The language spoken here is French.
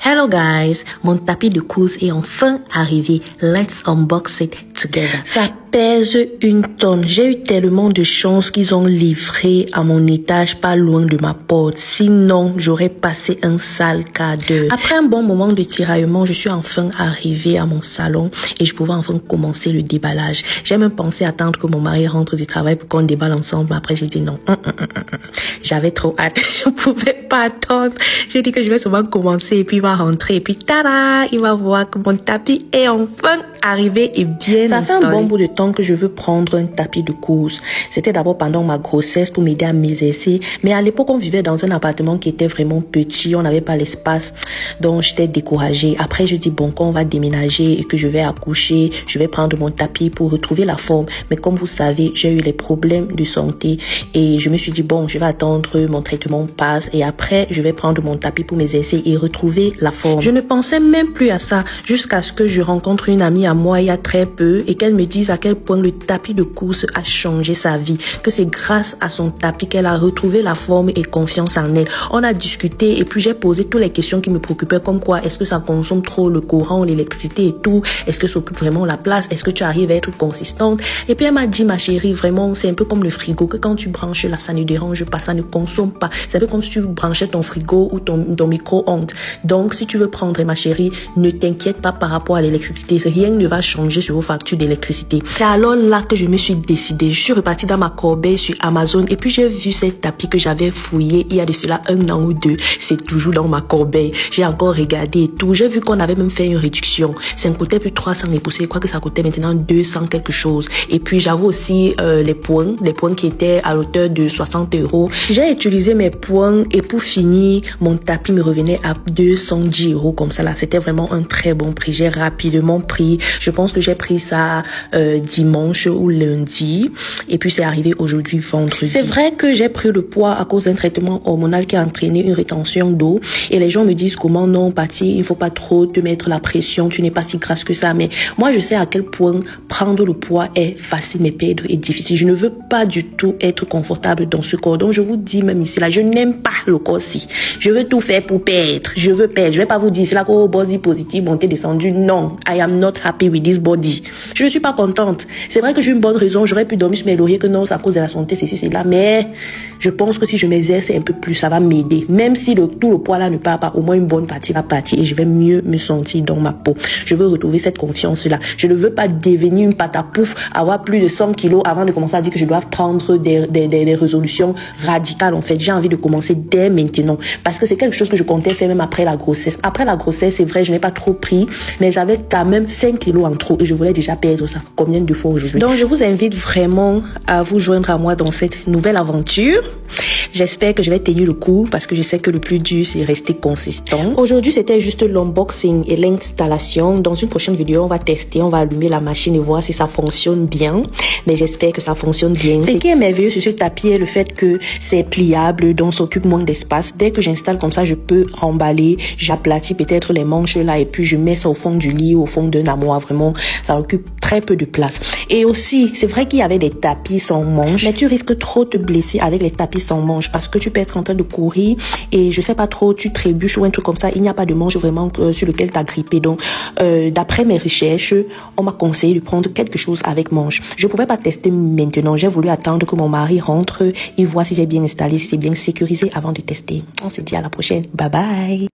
Hello guys, mon tapis de course est enfin arrivé. Let's unbox it together. Ça pèse 1 tonne. J'ai eu tellement de chance qu'ils ont livré à mon étage pas loin de ma porte. Sinon, j'aurais passé un sale quart d'heure. Après un bon moment de tiraillement, je suis enfin arrivée à mon salon et je pouvais enfin commencer le déballage. J'ai même pensé attendre que mon mari rentre du travail pour qu'on déballe ensemble. Après, j'ai dit non. J'avais trop hâte. Je ne pouvais pas attendre. J'ai dit que je vais souvent commencer et puis il va rentrer et puis tada, il va voir que mon tapis est enfin arrivé et bien installé. Ça fait un bon bout de temps que je veux prendre un tapis de course. C'était d'abord pendant ma grossesse pour m'aider à m'exercer, mais à l'époque on vivait dans un appartement qui était vraiment petit, on n'avait pas l'espace, donc j'étais découragée. Après je dis bon, quand on va déménager et que je vais accoucher, je vais prendre mon tapis pour retrouver la forme. Mais comme vous savez, j'ai eu les problèmes de santé et je me suis dit bon, je vais attendre mon traitement passe et après je vais prendre mon tapis pour m'exercer et retrouver la forme. Je ne pensais même plus à ça jusqu'à ce que je rencontre une amie à moi il y a très peu et qu'elle me dise à quel point le tapis de course a changé sa vie, que c'est grâce à son tapis qu'elle a retrouvé la forme et confiance en elle. On a discuté et puis j'ai posé toutes les questions qui me préoccupaient, comme quoi est-ce que ça consomme trop le courant, l'électricité et tout, est-ce que ça occupe vraiment la place, est-ce que tu arrives à être consistante. Et puis elle m'a dit ma chérie, vraiment c'est un peu comme le frigo, que quand tu branches là ça ne dérange pas, ça ne consomme pas, c'est un peu comme si tu branchais ton frigo ou ton micro-ondes. Donc si tu veux prendre ma chérie, ne t'inquiète pas par rapport à l'électricité, rien ne va changer sur vos factures d'électricité. C'est alors là que je me suis décidée. Je suis repartie dans ma corbeille sur Amazon et puis j'ai vu ces tapis que j'avais fouillé il y a de cela 1 an ou 2. C'est toujours dans ma corbeille. J'ai encore regardé et tout. J'ai vu qu'on avait même fait une réduction. Ça me coûtait plus 300 les pouces. Je crois que ça coûtait maintenant 200 quelque chose. Et puis j'avoue aussi les points qui étaient à l'auteur de 60 €. J'ai utilisé mes points et pour finir, mon tapis me revenait à 210 € comme ça là. C'était vraiment un très bon prix. J'ai rapidement pris. Je pense que j'ai pris ça dimanche ou lundi et puis c'est arrivé aujourd'hui vendredi. C'est vrai que j'ai pris le poids à cause d'un traitement hormonal qui a entraîné une rétention d'eau et les gens me disent comment non Patty, il faut pas trop te mettre la pression, tu n'es pas si grasse que ça, mais moi je sais à quel point prendre le poids est facile mais perdre est difficile. Je ne veux pas du tout être confortable dans ce corps, donc je vous dis même ici là, je n'aime pas le corps-ci. Je veux tout faire pour perdre, je veux perdre. Je vais pas vous dire c'est là que body positive, montée, descendu. Non, I am not happy with this body. Je ne suis pas contente. C'est vrai que j'ai une bonne raison, j'aurais pu dormir sur mes lauriers que non, c'est à cause de la santé, ceci, c'est là, mais je pense que si je m'exerce un peu plus, ça va m'aider. Même si tout le poids là ne part pas, au moins une bonne partie va partir et je vais mieux me sentir dans ma peau. Je veux retrouver cette confiance là. Je ne veux pas devenir une pâte à pouf, avoir plus de 100 kilos avant de commencer à dire que je dois prendre des résolutions radicales. En fait, j'ai envie de commencer dès maintenant parce que c'est quelque chose que je comptais faire même après la grossesse. Après la grossesse, c'est vrai, je n'ai pas trop pris, mais j'avais quand même 5 kilos en trop et je voulais déjà perdre ça. Combien de fois aujourd'hui? Donc, je vous invite vraiment à vous joindre à moi dans cette nouvelle aventure. J'espère que je vais tenir le coup parce que je sais que le plus dur, c'est rester consistant. Aujourd'hui, c'était juste l'unboxing et l'installation. Dans une prochaine vidéo, on va tester, on va allumer la machine et voir si ça fonctionne bien. Mais j'espère que ça fonctionne bien. Ce qui est merveilleux sur ce tapis est le fait que c'est pliable, donc ça occupe moins d'espace. Dès que j'installe comme ça, je peux remballer, j'aplatis peut-être les manches là et puis je mets ça au fond du lit, au fond d'un armoire. Vraiment, ça occupe très peu de place. Et aussi, c'est vrai qu'il y avait des tapis sans manches, mais tu risques trop de te blesser avec les tapis sans manches parce que tu peux être en train de courir et je sais pas trop, tu trébuches ou un truc comme ça, il n'y a pas de manche vraiment sur lequel tu as grippé. Donc, d'après mes recherches, on m'a conseillé de prendre quelque chose avec manche. Je pouvais pas tester maintenant, j'ai voulu attendre que mon mari rentre et voir si j'ai bien installé, si c'est bien sécurisé avant de tester. On se dit à la prochaine. Bye bye.